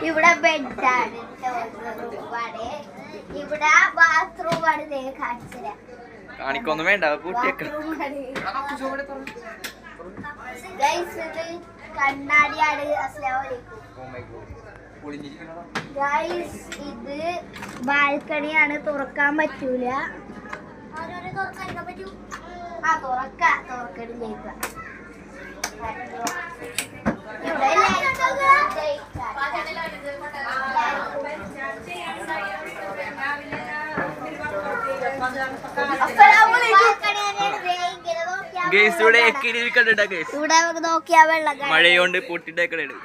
ഇവിടെ ബെഡാണ്, ഇവിടെ ബാത്റൂം ആണ്. കാണിക്കൊന്നും വേണ്ട, കണ്ണാടിയാണ്. ഗൈസ് ഇത് ബാൽക്കണിയാണ്, തുറക്കാൻ പറ്റൂല. തുറക്കലും ജയിക്കുക. ഇവിടെ നോക്കിയാ വെള്ളം മഴയോണ്ട് പൊട്ടിട്ടേക്കണ ഇത്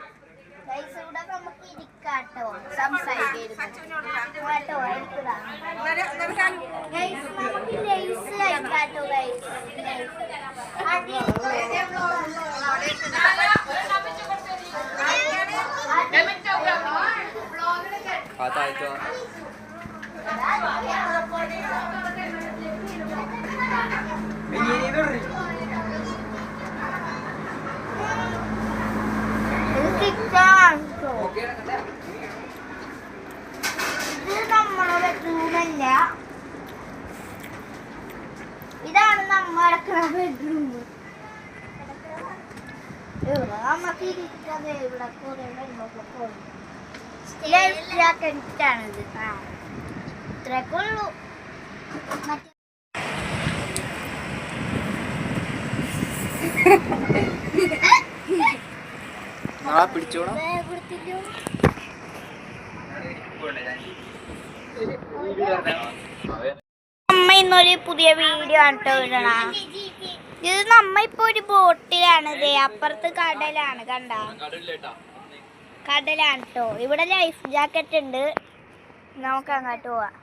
നമ്മളെ ബെഡ്റൂമല്ല, ഇതാണ് നമ്മ കിടക്കുന്ന ബെഡ്റൂം. ഇവിടെ നമുക്ക് ഇരിക്കുന്നത് ഇവിടെ കുറെ വെള്ളമൊക്കെയാണിത്. ഇത്രയൊക്കെ ഉള്ളൂ. പിടിച്ചോളാം. നമ്മ ഇന്നൊരു പുതിയ വീഡിയോ ആണ് കേട്ടോ. ഇത് നമ്മ ഇപ്പൊ ഒരു ബോട്ടിലാണിത്. അപ്പുറത്ത് കടലാണ്, കണ്ട കടലാണ് കേട്ടോ. ഇവിടെ ലൈഫ് ജാക്കറ്റ് ഉണ്ട്. നമുക്ക് അങ്ങോട്ട് പോവാം.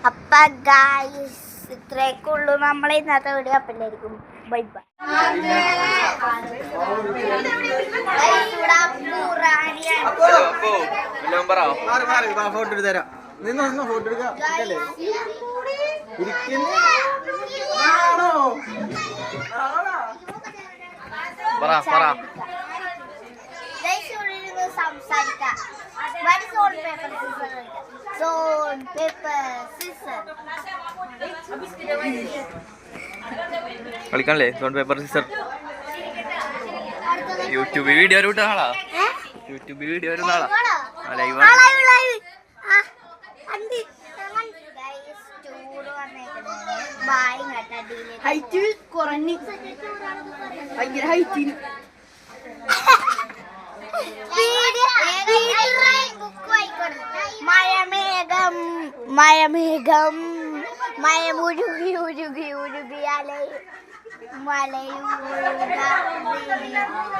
അപ്പ ഗായ്സ് ഇത്രയൊക്കെ ഉള്ളൂ നമ്മളെ ഇന്നത്തെ വീഡിയോ. അപ്പല്ലായിരിക്കും ബൈ ബൈ. ഫോട്ടോ എടുത്ത് തരാം. ഫോട്ടോ എടുക്കാം. സംസാരിക്കാം. കളിക്കാനല്ലേ stone paper scissor? YouTube video വരുന്ന ആളാ. യൂട്യൂബ് വീഡിയോ വരുന്ന ആളാ. ലൈവ് ഹൈറ്റ് കുറഞ്ഞ് ഭയങ്കര ഹൈറ്റിന് മഴമേഘം മഴമേഘം മഴമുരുകി ഉരുകി ഉരുകി അലയും മലയും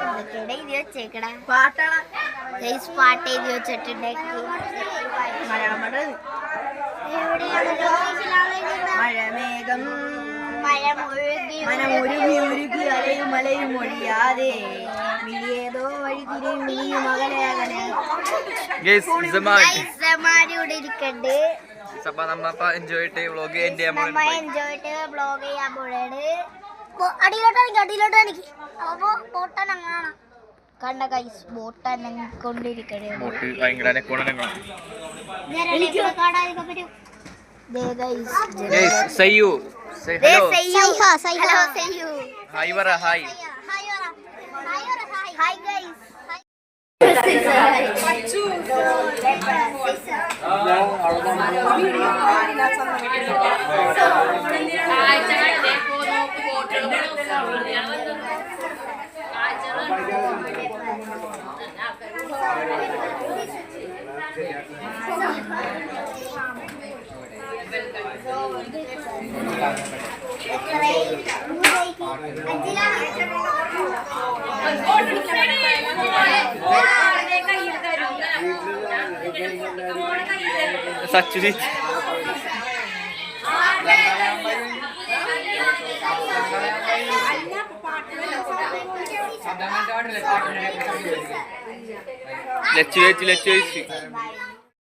എന്തൊക്കെയാണ് എഴുതി വെച്ചേക്കട പാട്ടാണ്. പാട്ട് എഴുതി വെച്ചിട്ടുണ്ടെങ്കിൽ മഴമേഘം മഴമുരുകി ഉരുകി അലയും മലയും ഒഴിയാതെ ഏതോ വഴി തിരിയും മകളെ അങ്ങനെ ഇവിടെ ഇരിക്കണ്ട്. എൻജോയ് വ്ളോഗ് ചെയ്യാൻ പോണാണ്. അടിയിലോട്ടാണെങ്കിൽ അപ്പൊ ബോട്ടനങ്ങാണ് കണ്ട കൈസ് ബോട്ടനങ്ങിക്കൊണ്ടിരിക്കണേ. സച്ചുരി ലച്ചു